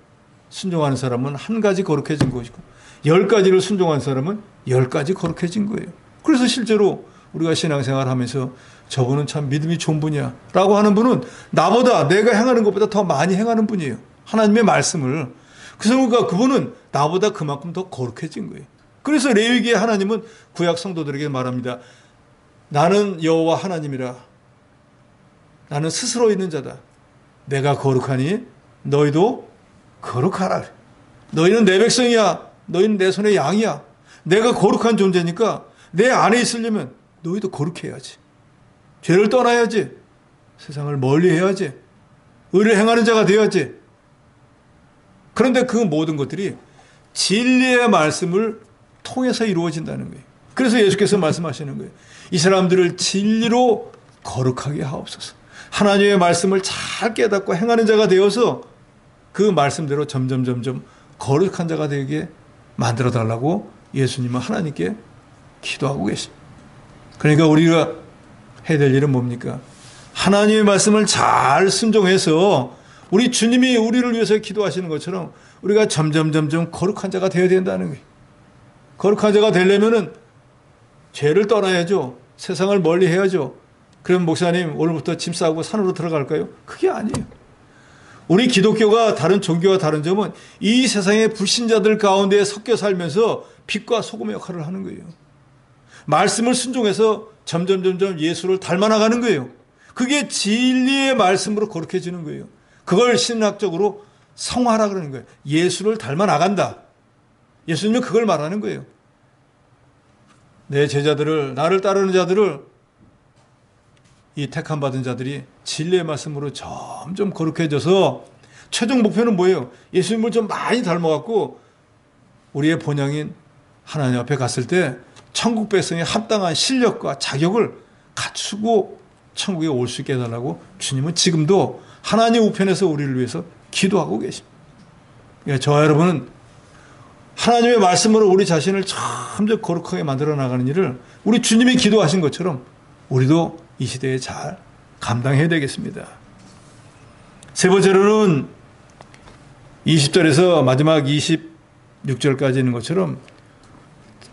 순종하는 사람은 한 가지 거룩해진 것이고 10가지를 순종한 사람은 10가지 거룩해진 거예요. 그래서 실제로 우리가 신앙생활을 하면서 저분은 참 믿음이 좋은 분이야 라고 하는 분은 나보다 내가 행하는 것보다 더 많이 행하는 분이에요. 하나님의 말씀을. 그러니까 그분은 나보다 그만큼 더 거룩해진 거예요. 그래서 레위기에 하나님은 구약 성도들에게 말합니다. 나는 여호와 하나님이라. 나는 스스로 있는 자다. 내가 거룩하니 너희도 거룩하라. 너희는 내 백성이야. 너희는 내 손의 양이야. 내가 거룩한 존재니까 내 안에 있으려면 너희도 거룩해야지. 죄를 떠나야지. 세상을 멀리해야지. 의를 행하는 자가 되어야지. 그런데 그 모든 것들이 진리의 말씀을 통해서 이루어진다는 거예요. 그래서 예수께서 말씀하시는 거예요. 이 사람들을 진리로 거룩하게 하옵소서. 하나님의 말씀을 잘 깨닫고 행하는 자가 되어서 그 말씀대로 점점 거룩한 자가 되게 만들어 달라고 예수님은 하나님께 기도하고 계십니다. 그러니까 우리가 해야 될 일은 뭡니까? 하나님의 말씀을 잘 순종해서 우리 주님이 우리를 위해서 기도하시는 것처럼 우리가 점점 거룩한 자가 되어야 된다는 거예요. 거룩한 자가 되려면은 죄를 떠나야죠. 세상을 멀리 해야죠. 그럼 목사님 오늘부터 짐 싸고 산으로 들어갈까요? 그게 아니에요. 우리 기독교가 다른 종교와 다른 점은 이 세상의 불신자들 가운데 섞여 살면서 빛과 소금의 역할을 하는 거예요. 말씀을 순종해서 점점 예수를 닮아나가는 거예요. 그게 진리의 말씀으로 거룩해지는 거예요. 그걸 신학적으로 성화라 그러는 거예요. 예수를 닮아나간다. 예수님은 그걸 말하는 거예요. 내 제자들을, 나를 따르는 자들을, 이 택함 받은 자들이 진리의 말씀으로 점점 거룩해져서 최종 목표는 뭐예요? 예수님을 좀 많이 닮아갖고 우리의 본향인 하나님 앞에 갔을 때 천국 백성의 합당한 실력과 자격을 갖추고 천국에 올 수 있게 해달라고 주님은 지금도 하나님 우편에서 우리를 위해서 기도하고 계십니다. 그러니까 저와 여러분은 하나님의 말씀으로 우리 자신을 점점 거룩하게 만들어 나가는 일을 우리 주님이 기도하신 것처럼 우리도 이 시대에 잘 감당해야 되겠습니다. 세 번째로는 20절에서 마지막 26절까지 있는 것처럼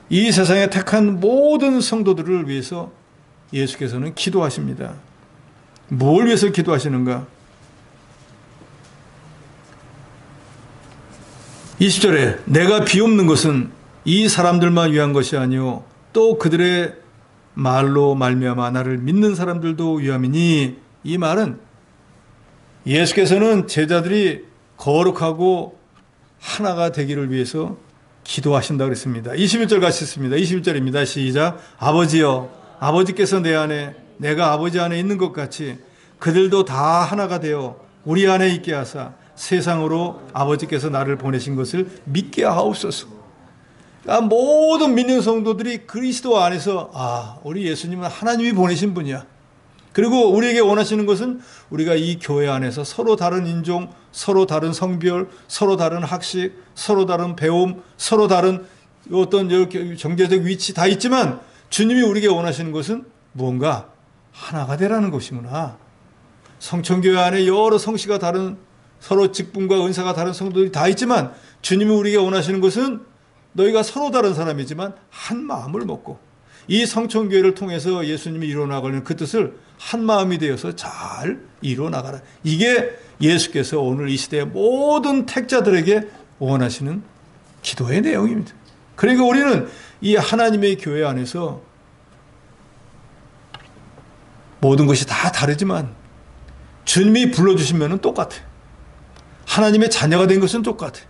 이 세상에 택한 모든 성도들을 위해서 예수께서는 기도하십니다. 뭘 위해서 기도하시는가? 20절에 내가 비옵는 것은 이 사람들만 위한 것이 아니요 또 그들의 말로 말미암아 나를 믿는 사람들도 위함이니, 이 말은 예수께서는 제자들이 거룩하고 하나가 되기를 위해서 기도하신다 그랬습니다. 21절 같이 있습니다. 21절입니다. 시작. 아버지여, 아버지께서 내 안에 내가 아버지 안에 있는 것 같이 그들도 다 하나가 되어 우리 안에 있게 하사 세상으로 아버지께서 나를 보내신 것을 믿게 하옵소서. 모든 믿는 성도들이 그리스도 안에서 우리 예수님은 하나님이 보내신 분이야. 그리고 우리에게 원하시는 것은 우리가 이 교회 안에서 서로 다른 인종, 서로 다른 성별, 서로 다른 학식, 서로 다른 배움, 서로 다른 어떤 경제적 위치 다 있지만 주님이 우리에게 원하시는 것은 무언가 하나가 되라는 것이구나. 성천교회 안에 여러 성씨가 다른, 서로 직분과 은사가 다른 성도들이 다 있지만 주님이 우리에게 원하시는 것은 너희가 서로 다른 사람이지만 한 마음을 먹고 이 성천교회를 통해서 예수님이 이루어나가는 그 뜻을 한 마음이 되어서 잘 이루어나가라. 이게 예수께서 오늘 이 시대의 모든 택자들에게 원하시는 기도의 내용입니다. 그러니까 우리는 이 하나님의 교회 안에서 모든 것이 다 다르지만 주님이 불러주시면 똑같아요. 하나님의 자녀가 된 것은 똑같아요.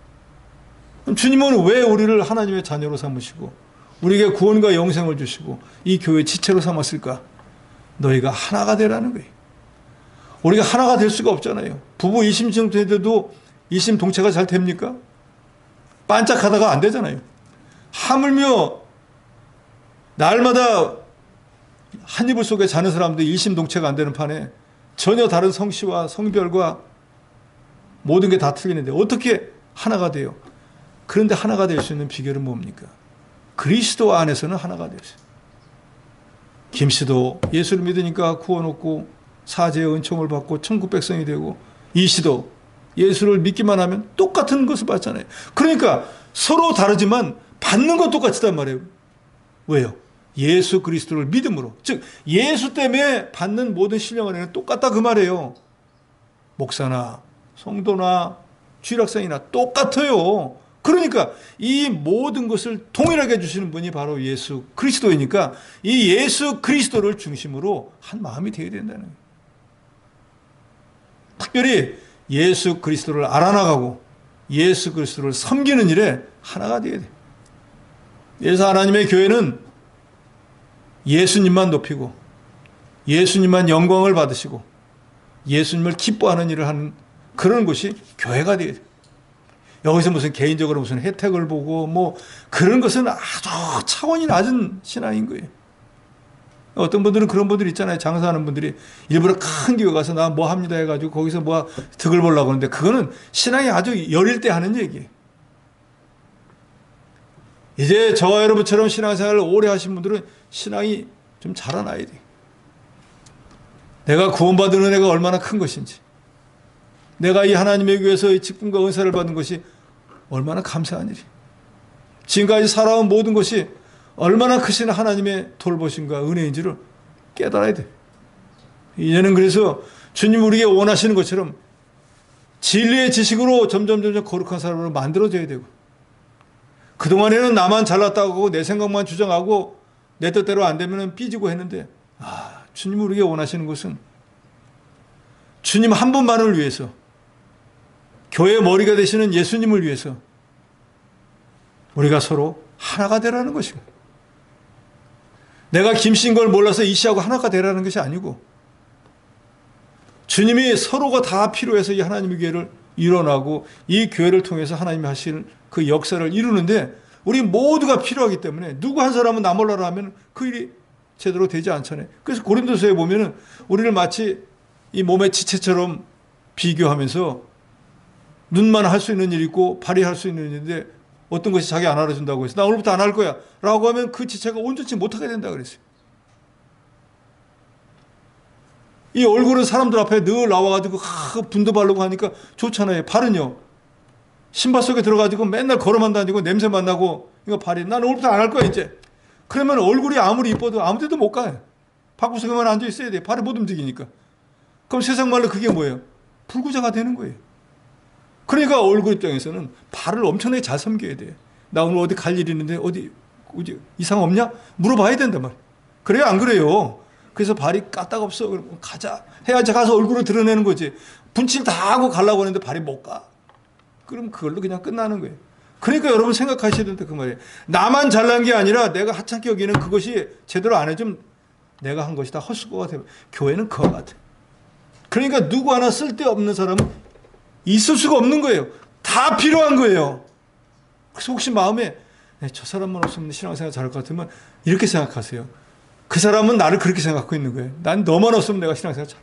그럼 주님은 왜 우리를 하나님의 자녀로 삼으시고 우리에게 구원과 영생을 주시고 이 교회 지체로 삼았을까? 너희가 하나가 되라는 거예요. 우리가 하나가 될 수가 없잖아요. 부부 이심동체도 이심동체가 잘 됩니까? 반짝하다가 안 되잖아요. 하물며 날마다 한 이불 속에 자는 사람도 일심동체가 안 되는 판에 전혀 다른 성씨와 성별과 모든 게 다 틀리는데 어떻게 하나가 돼요? 그런데 하나가 될 수 있는 비결은 뭡니까? 그리스도 안에서는 하나가 됐어요. 김 씨도 예수를 믿으니까 구원 얻고 사죄의 은총을 받고 천국 백성이 되고, 이 씨도 예수를 믿기만 하면 똑같은 것을 받잖아요. 그러니까 서로 다르지만 받는 건 똑같단 말이에요. 왜요? 예수 그리스도를 믿음으로. 즉 예수 때문에 받는 모든 신령 안에는 똑같다 그 말이에요. 목사나 성도나 주일학생이나 똑같아요. 그러니까 이 모든 것을 동일하게 해주시는 분이 바로 예수 그리스도이니까 이 예수 그리스도를 중심으로 한 마음이 되어야 된다는 거예요. 특별히 예수 그리스도를 알아나가고 예수 그리스도를 섬기는 일에 하나가 되어야 돼요. 그래서 하나님의 교회는 예수님만 높이고 예수님만 영광을 받으시고 예수님을 기뻐하는 일을 하는 그런 곳이 교회가 되어야 돼요. 여기서 무슨 개인적으로 무슨 혜택을 보고 뭐 그런 것은 아주 차원이 낮은 신앙인 거예요. 어떤 분들은 그런 분들 있잖아요. 장사하는 분들이 일부러 큰 교회 가서 나 뭐 합니다 해가지고 거기서 뭐 득을 보려고 하는데 그거는 신앙이 아주 여릴 때 하는 얘기예요. 이제 저와 여러분처럼 신앙생활을 오래 하신 분들은 신앙이 좀 자라나야 돼요. 내가 구원받은 은혜가 얼마나 큰 것인지, 내가 이 하나님의 교회에서 이 직분과 은사를 받은 것이 얼마나 감사한 일이에요. 지금까지 살아온 모든 것이 얼마나 크신 하나님의 돌보심과 은혜인지를 깨달아야 돼요. 이제는 그래서 주님 우리에게 원하시는 것처럼 진리의 지식으로 점점 거룩한 사람으로 만들어져야 되고, 그동안에는 나만 잘났다고 하고 내 생각만 주장하고 내 뜻대로 안 되면 삐지고 했는데, 주님 우리에게 원하시는 것은 주님 한 분만을 위해서, 교회의 머리가 되시는 예수님을 위해서 우리가 서로 하나가 되라는 것이고, 내가 김씨인 걸 몰라서 이씨하고 하나가 되라는 것이 아니고, 주님이 서로가 다 필요해서 이 하나님의 교회를 일어나고 이 교회를 통해서 하나님이 하실 그 역사를 이루는데 우리 모두가 필요하기 때문에 누구 한 사람은 나 몰라라 하면 그 일이 제대로 되지 않잖아요. 그래서 고린도서에 보면은 우리를 마치 이 몸의 지체처럼 비교하면서 눈만 할 수 있는 일이 있고 발이 할 수 있는 일인데 어떤 것이 자기 안 알아준다고 해서 나 오늘부터 안 할 거야 라고 하면 그 지체가 온전치 못하게 된다 그랬어요. 이 얼굴은 사람들 앞에 늘 나와가지고 분도 바르고 하니까 좋잖아요. 발은요, 신발 속에 들어가지고 맨날 걸어만 다니고 냄새만 나고 이거 발이 난 오늘부터 안 할 거야 이제. 그러면 얼굴이 아무리 이뻐도 아무 데도 못 가요. 방구석에만 앉아 있어야 돼. 발이 못 움직이니까. 그럼 세상 말로 그게 뭐예요? 불구자가 되는 거예요. 그러니까 얼굴 입장에서는 발을 엄청나게 잘 섬겨야 돼. 나 오늘 어디 갈 일 있는데 어디 이상 없냐? 물어봐야 된단 말이야. 그래요 안 그래요? 그래서 발이 까딱없어. 그럼 가자. 해야지 가서 얼굴을 드러내는 거지. 분칠 다 하고 가려고 하는데 발이 못 가. 그럼 그걸로 그냥 끝나는 거예요. 그러니까 여러분 생각하셔야 된다 그 말이에요. 나만 잘난 게 아니라 내가 하찮게 여기는 그것이 제대로 안 해주면 내가 한 것이 다 헛수고가 되면 교회는 그와 같아. 그러니까 누구 하나 쓸데없는 사람은 있을 수가 없는 거예요. 다 필요한 거예요. 그래서 혹시 마음에 저 사람만 없으면 신앙생활 잘할 것 같으면 이렇게 생각하세요. 그 사람은 나를 그렇게 생각하고 있는 거예요. 난 너만 없으면 내가 신앙생활 잘.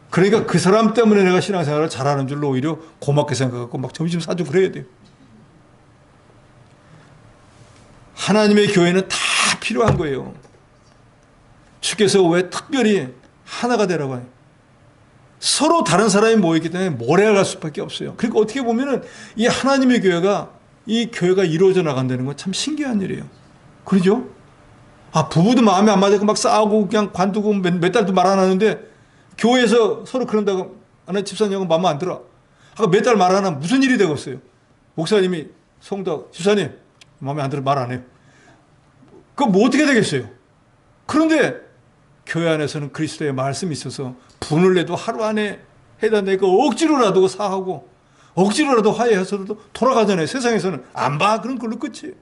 그러니까 그 사람 때문에 내가 신앙생활을 잘하는 줄로 오히려 고맙게 생각하고 막 점심 사주고 그래야 돼요. 하나님의 교회는 다 필요한 거예요. 주께서 왜 특별히 하나가 되라고 해요. 서로 다른 사람이 모였기 때문에 모래가 수밖에 없어요. 그러니까 어떻게 보면은 이 하나님의 교회가 이 교회가 이루어져 나간다는 건 참 신기한 일이에요. 그러죠? 부부도 마음에 안 맞아서 막 싸우고 그냥 관두고 몇 달도 말 안 하는데 교회에서 서로 그런다고 집사님하고 마음에 안 들어. 몇 달 말 안 하면 무슨 일이 되겠어요? 목사님이 성도 집사님 마음에 안 들어 말 안 해요. 그럼 뭐 어떻게 되겠어요? 그런데 교회 안에서는 그리스도의 말씀이 있어서 분을 내도 하루 안에 해단되니까 억지로라도 사하고 억지로라도 화해해서라도 돌아가잖아요. 세상에서는 안 봐. 그럼 그걸로 끝이에요.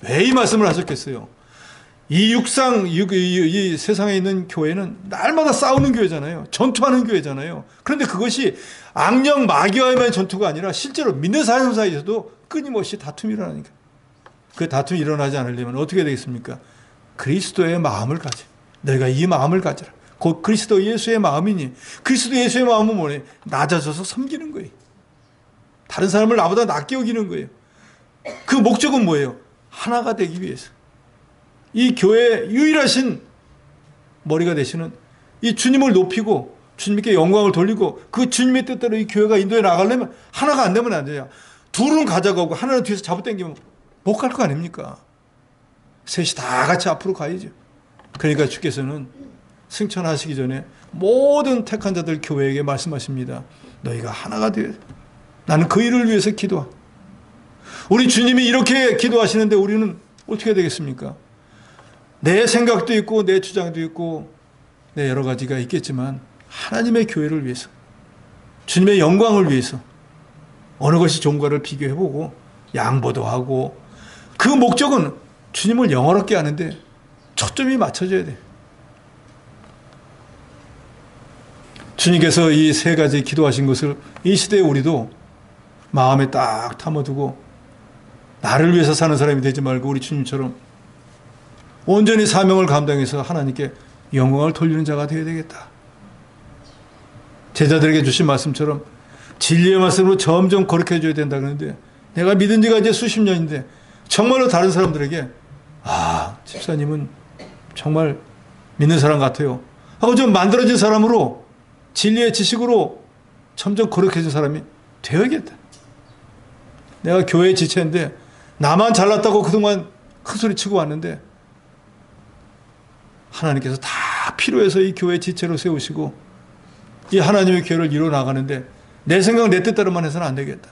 왜 이 말씀을 하셨겠어요? 이 세상에 있는 교회는 날마다 싸우는 교회잖아요. 전투하는 교회잖아요. 그런데 그것이 악령 마귀와의 전투가 아니라 실제로 믿는 사람 사이에서도 끊임없이 다툼이 일어나니까. 그 다툼이 일어나지 않으려면 어떻게 되겠습니까? 그리스도의 마음을 가져. 너희가 이 마음을 가져라. 곧 그리스도 예수의 마음이니, 그리스도 예수의 마음은 뭐냐? 낮아져서 섬기는 거예요. 다른 사람을 나보다 낮게 여기는 거예요. 그 목적은 뭐예요? 하나가 되기 위해서. 이 교회의 유일하신 머리가 되시는 이 주님을 높이고 주님께 영광을 돌리고 그 주님의 뜻대로 이 교회가 인도에 나가려면 하나가 안 되면 안 돼요. 둘은 가져가고 하나는 뒤에서 잡아당기면 못 갈 거 아닙니까? 셋이 다 같이 앞으로 가야죠. 그러니까 주께서는 승천하시기 전에 모든 택한 자들 교회에게 말씀하십니다. 너희가 하나가 되어 나는 그 일을 위해서 기도하. 우리 주님이 이렇게 기도하시는데 우리는 어떻게 되겠습니까? 내 생각도 있고 내 주장도 있고 내 여러 가지가 있겠지만 하나님의 교회를 위해서 주님의 영광을 위해서 어느 것이 좋은가를 비교해보고 양보도 하고 그 목적은 주님을 영화롭게 하는데 초점이 맞춰져야 돼. 주님께서 이 세 가지 기도하신 것을 이 시대에 우리도 마음에 딱 담아두고 나를 위해서 사는 사람이 되지 말고 우리 주님처럼 온전히 사명을 감당해서 하나님께 영광을 돌리는 자가 되어야 되겠다. 제자들에게 주신 말씀처럼 진리의 말씀으로 점점 거룩해 져야 된다 그러는데 내가 믿은 지가 이제 수십 년인데 정말로 다른 사람들에게 집사님은 정말 믿는 사람 같아요 하고 좀 만들어진 사람으로 진리의 지식으로 점점 거룩해진 사람이 되어야겠다. 내가 교회의 지체인데 나만 잘났다고 그동안 큰소리 치고 왔는데 하나님께서 다 필요해서 이 교회 지체로 세우시고 이 하나님의 교회를 이뤄나가는데 내 생각 내 뜻대로만 해서는 안 되겠다.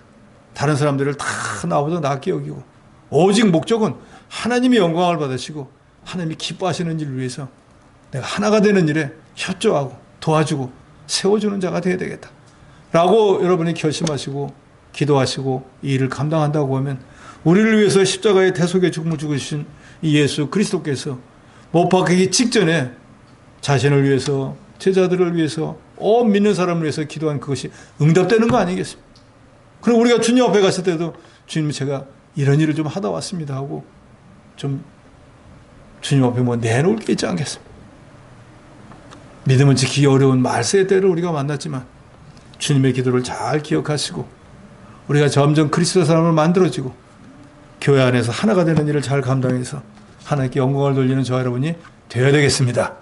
다른 사람들을 다 나보다 낫게 여기고 오직 목적은 하나님이 영광을 받으시고 하나님이 기뻐하시는 일을 위해서 내가 하나가 되는 일에 협조하고 도와주고 세워주는 자가 되어야 되겠다 라고 여러분이 결심하시고 기도하시고 이 일을 감당한다고 하면 우리를 위해서 십자가의 대속의 죽음을 죽으신 이 예수 그리스도께서 못 박히기 직전에 자신을 위해서 제자들을 위해서 온 믿는 사람을 위해서 기도한 그것이 응답되는 거 아니겠습니까? 그럼 우리가 주님 앞에 갔을 때도 주님 제가 이런 일을 좀 하다 왔습니다 하고 좀 주님 앞에 뭐 내놓을 게 있지 않겠습니까? 믿음은 지키기 어려운 말세의 때를 우리가 만났지만 주님의 기도를 잘 기억하시고 우리가 점점 그리스도 사람을 만들어지고 교회 안에서 하나가 되는 일을 잘 감당해서 하나님께 영광을 돌리는 저와 여러분이 되어야 되겠습니다.